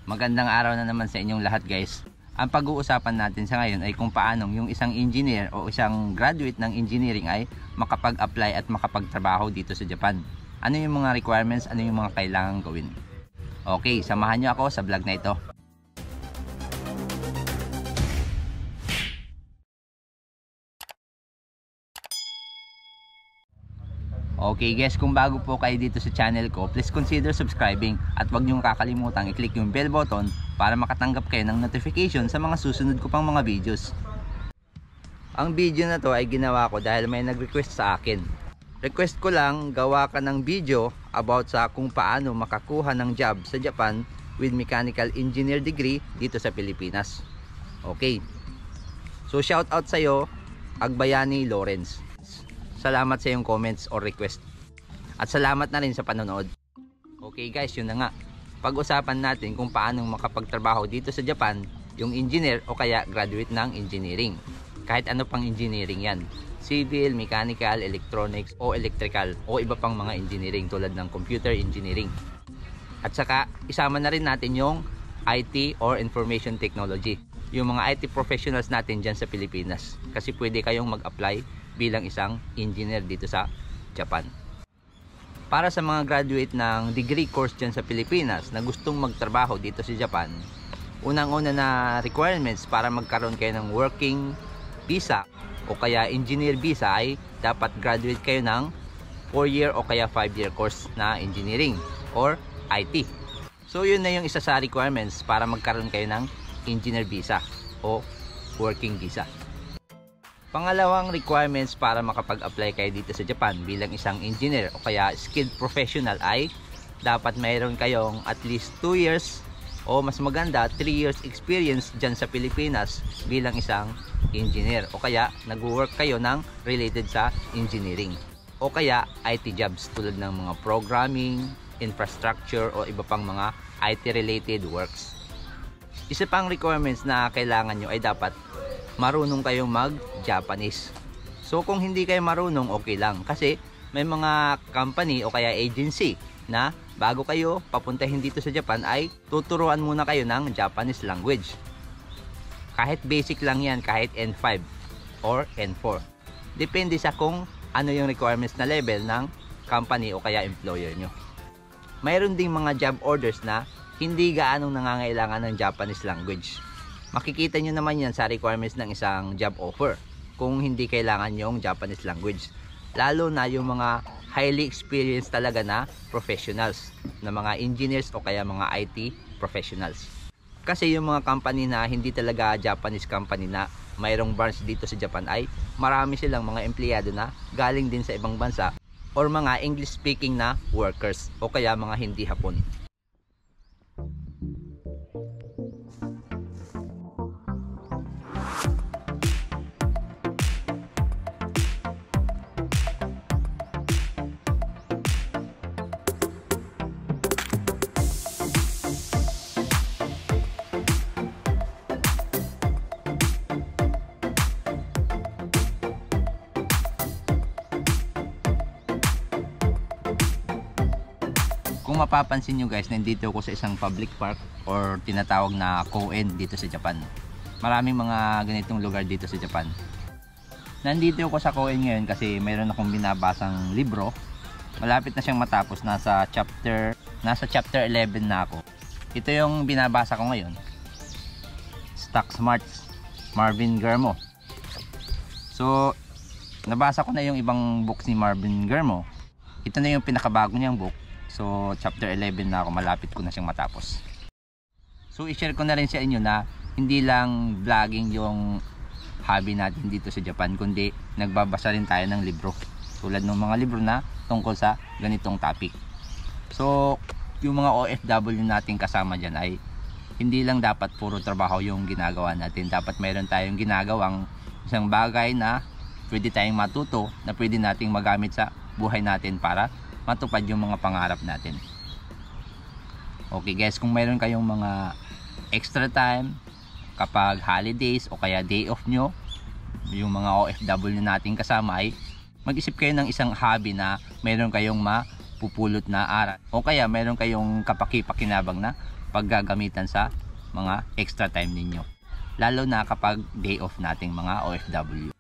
Magandang araw na naman sa inyong lahat guys. Ang pag-uusapan natin sa ngayon ay kung paano yung isang engineer o isang graduate ng engineering ay makapag-apply at makapagtrabaho dito sa Japan. Ano yung mga requirements, ano yung mga kailangan gawin. Okay, samahan nyo ako sa vlog na ito. Okay guys, kung bago po kayo dito sa channel ko, please consider subscribing at huwag niyong kakalimutan i-click yung bell button para makatanggap kayo ng notification sa mga susunod ko pang mga videos. Ang video na to ay ginawa ko dahil may nag-request sa akin. Request ko lang gawa ka ng video about sa kung paano makakuha ng job sa Japan with mechanical engineer degree dito sa Pilipinas. Okay. So shout out sa iyo, Agbayani Lawrence. Salamat sa iyong comments or request. At salamat na rin sa panonood. Okay guys, yun na nga. Pag-usapan natin kung paano makapagtrabaho dito sa Japan yung engineer o kaya graduate ng engineering. Kahit ano pang engineering yan. Civil, mechanical, electronics o electrical o iba pang mga engineering tulad ng computer engineering. At saka isama na rin natin yung IT or information technology. Yung mga IT professionals natin dyan sa Pilipinas. Kasi pwede kayong mag-apply bilang isang engineer dito sa Japan. Para sa mga graduate ng degree course dyan sa Pilipinas na gustong magtrabaho dito sa Japan, unang-una na requirements para magkaroon kayo ng working visa o kaya engineer visa ay dapat graduate kayo ng 4-year o kaya 5-year course na engineering or IT. So yun na yung isa sa requirements para magkaroon kayo ng engineer visa o working visa. Pangalawang requirements para makapag-apply kayo dito sa Japan bilang isang engineer o kaya skilled professional ay dapat mayroon kayong at least 2 years o mas maganda 3 years experience dyan sa Pilipinas bilang isang engineer o kaya nag-work kayo ng related sa engineering o kaya IT jobs tulad ng mga programming, infrastructure o iba pang mga IT related works. Isa pang requirements na kailangan nyo ay dapat marunong kayong mag-Japanese. So kung hindi kayo marunong, okay lang. Kasi may mga company o kaya agency na bago kayo papuntahin dito sa Japan ay tuturuan muna kayo ng Japanese language. Kahit basic lang yan, kahit N5 or N4. Depende sa kung ano yung requirements na level ng company o kaya employer nyo. Mayroon ding mga job orders na hindi gaanong nangangailangan ng Japanese language. Makikita nyo naman yan sa requirements ng isang job offer kung hindi kailangan yung Japanese language. Lalo na yung mga highly experienced talaga na professionals, na mga engineers o kaya mga IT professionals. Kasi yung mga company na hindi talaga Japanese company na mayroong branch dito sa Japan ay marami silang mga empleyado na galing din sa ibang bansa or mga English speaking na workers o kaya mga hindi Hapon. Kung mapapansin nyo guys, nandito ako sa isang public park or tinatawag na Koen dito sa Japan. Maraming mga ganitong lugar dito sa Japan. Nandito ako sa Koen ngayon kasi mayroon akong binabasang libro. Malapit na siyang matapos, nasa chapter 11 na ako. Ito yung binabasa ko ngayon. Stock Smarts, Marvin Germo. So nabasa ko na yung ibang books ni Marvin Germo. Ito na yung pinakabago niyang book. So chapter 11 na ako, malapit ko na siyang matapos. So i-share ko na rin sa inyo na hindi lang vlogging yung hobby natin dito sa Japan, kundi nagbabasa rin tayo ng libro. Tulad ng mga libro na tungkol sa ganitong topic. So yung mga OFW natin kasama dyan ay hindi lang dapat puro trabaho yung ginagawa natin. Dapat mayroon tayong ginagawang isang bagay na pwede tayong matuto, na pwede nating magamit sa buhay natin para matupad yung mga pangarap natin. Okay guys, kung mayroon kayong mga extra time kapag holidays o kaya day off nyo, yung mga OFW natin kasama ay mag-isip kayo ng isang hobby na mayroon kayong mapupulot na aral o kaya mayroon kayong kapaki-pakinabang na paggagamitan sa mga extra time ninyo. Lalo na kapag day off nating mga OFW.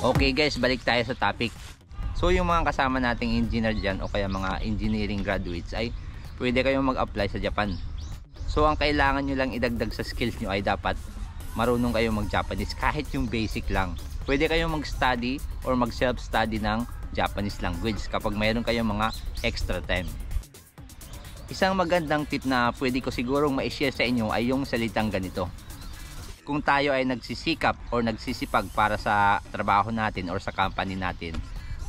Okay guys, balik tayo sa topic. So yung mga kasama nating engineer dyan o kaya mga engineering graduates ay pwede kayong mag-apply sa Japan. So ang kailangan nyo lang idagdag sa skills nyo ay dapat marunong kayong mag-Japanese, kahit yung basic lang. Pwede kayong mag-study or mag-self-study ng Japanese language kapag mayroon kayong mga extra time. Isang magandang tip na pwede ko sigurong ma-share sa inyo ay yung salitang ganito. Kung tayo ay nagsisikap or nagsisipag para sa trabaho natin or sa company natin,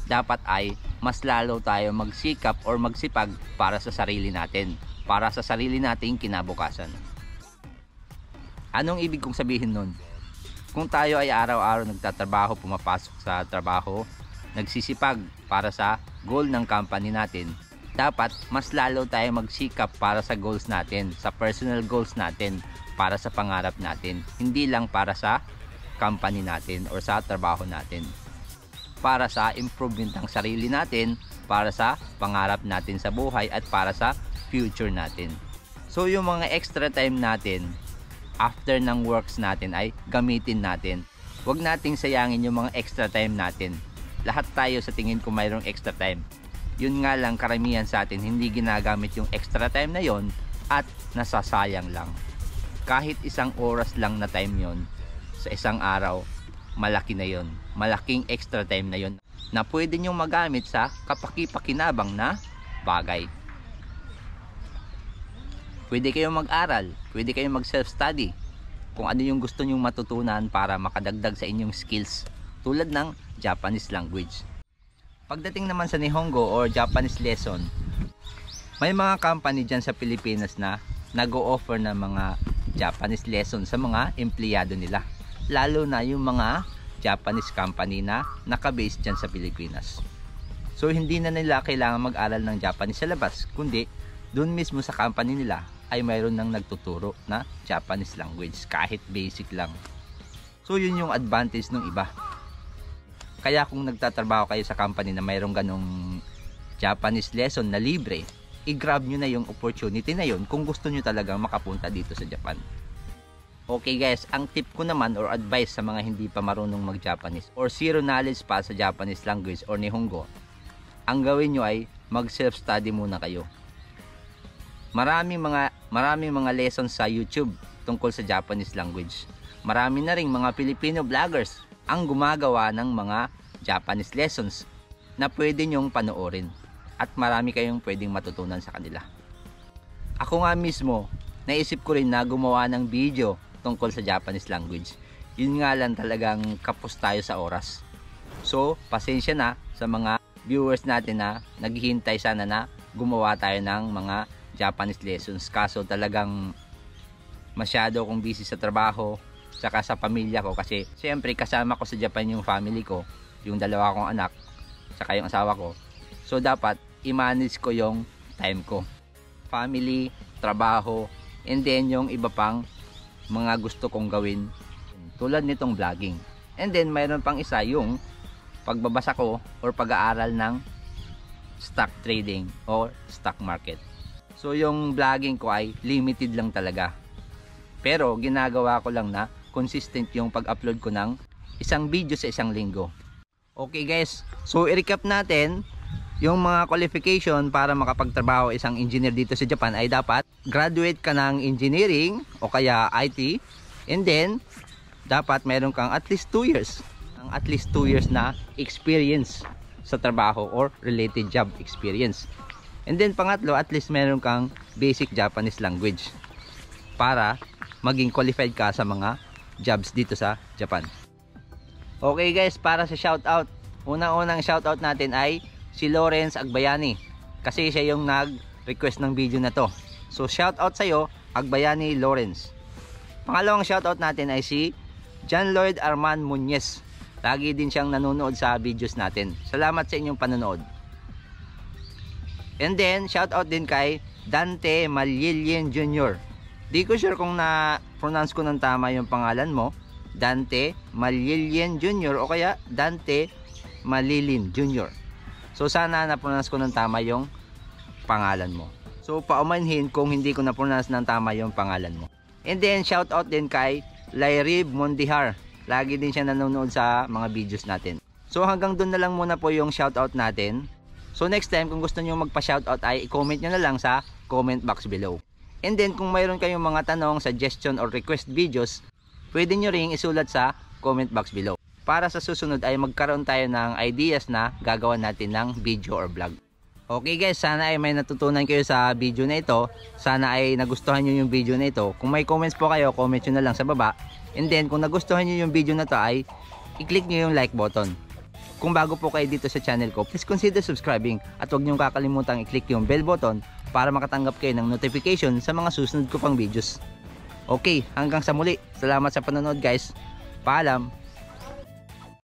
dapat ay mas lalo tayo magsikap or magsipag para sa sarili natin, para sa sarili nating kinabukasan. Anong ibig kong sabihin nun? Kung tayo ay araw-araw nagtatrabaho, pumapasok sa trabaho, nagsisipag para sa goal ng company natin, dapat mas lalo tayo magsikap para sa goals natin, sa personal goals natin, para sa pangarap natin, hindi lang para sa company natin or sa trabaho natin. Para sa improvement ng sarili natin, para sa pangarap natin sa buhay at para sa future natin. So yung mga extra time natin after ng works natin ay gamitin natin. Huwag nating sayangin yung mga extra time natin. Lahat tayo sa tingin ko mayroong extra time. Yun nga lang, karamihan sa atin hindi ginagamit yung extra time na yon at nasasayang lang. Kahit isang oras lang na time yon sa isang araw, malaki na yon. Malaking extra time na yon na pwede nyong magamit sa kapaki-pakinabang na bagay. Pwede kayong mag-aral, pwede kayong mag-self-study kung ano yung gusto nyong matutunan para makadagdag sa inyong skills tulad ng Japanese language. Pagdating naman sa Nihongo or Japanese lesson, may mga company dyan sa Pilipinas na nag-o-offer ng mga Japanese lesson sa mga empleyado nila, lalo na yung mga Japanese company na naka-base dyan sa Pilipinas. So hindi na nila kailangan mag-aral ng Japanese sa labas, kundi doon mismo sa company nila ay mayroon nang nagtuturo na Japanese language, kahit basic lang. So yun yung advantage ng iba. Kaya kung nagtatrabaho kayo sa company na mayroong ganong Japanese lesson na libre, i-grab nyo na yung opportunity na yun kung gusto nyo talagang makapunta dito sa Japan. Okay guys, ang tip ko naman or advice sa mga hindi pa marunong mag-Japanese or zero knowledge pa sa Japanese language or Nihongo, ang gawin nyo ay mag-self-study muna kayo. Maraming mga lessons sa YouTube tungkol sa Japanese language. Marami na ring mga Filipino vloggers ang gumagawa ng mga Japanese lessons na pwede nyong panoorin at marami kayong pwedeng matutunan sa kanila. Ako nga mismo, naisip ko rin na gumawa ng video tungkol sa Japanese language. Yun nga lang, talagang kapos tayo sa oras. So, pasensya na sa mga viewers natin na naghihintay sana na gumawa tayo ng mga Japanese lessons, kaso talagang masyado akong busy sa trabaho saka sa pamilya ko, kasi siyempre kasama ko sa Japan yung family ko, yung dalawa kong anak saka yung asawa ko. So dapat i-manage ko yung time ko, family, trabaho, and then yung iba pang mga gusto kong gawin tulad nitong vlogging. And then mayroon pang isa, yung pagbabasa ko or pag-aaral ng stock trading or stock market. So yung vlogging ko ay limited lang talaga. Pero ginagawa ko lang na consistent yung pag-upload ko ng isang video sa isang linggo. Okay guys, so i-recap natin yung mga qualification para makapagtrabaho isang engineer dito sa Japan ay dapat graduate ka ng engineering o kaya IT, and then dapat meron kang at least 2 years. At least 2 years na experience sa trabaho or related job experience. And then pangatlo, at least meron kang basic Japanese language para maging qualified ka sa mga jobs dito sa Japan. Okay guys, para sa shoutout, unang-unang shoutout natin ay si Lawrence Agbayani, kasi siya yung nag-request ng video na to. So shoutout sa'yo, Agbayani Lawrence. Pangalawang shoutout natin ay si John Lloyd Arman Muñez. Lagi din siyang nanonood sa videos natin. Salamat sa inyong panonood. And then, shoutout din kay Dante Malilien Jr. Di ko sure kung na-pronounce ko ng tama yung pangalan mo. Dante Malilien Jr. o kaya Dante Malilin Jr. So sana na-pronounce ko ng tama yung pangalan mo. So paumanhin kung hindi ko na-pronounce ng tama yung pangalan mo. And then shoutout din kay Lairib Mondihar. Lagi din siya nanonood sa mga videos natin. So hanggang doon na lang muna po yung shoutout natin. So next time kung gusto niyo magpa-shoutout ay i-comment niyo na lang sa comment box below. And then kung mayroon kayong mga tanong, suggestion or request videos, pwede niyo ring isulat sa comment box below. Para sa susunod ay magkaroon tayo ng ideas na gagawa natin ng video or vlog. Okay guys, sana ay may natutunan kayo sa video na ito. Sana ay nagustuhan nyo yung video na ito. Kung may comments po kayo, comment nyo na lang sa baba. And then kung nagustuhan nyo yung video na to ay i-click nyo yung like button. Kung bago po kayo dito sa channel ko, please consider subscribing at huwag nyo kakalimutan i-click yung bell button para makatanggap kayo ng notification sa mga susunod ko pang videos. Okay, hanggang sa muli. Salamat sa panonood guys. Paalam!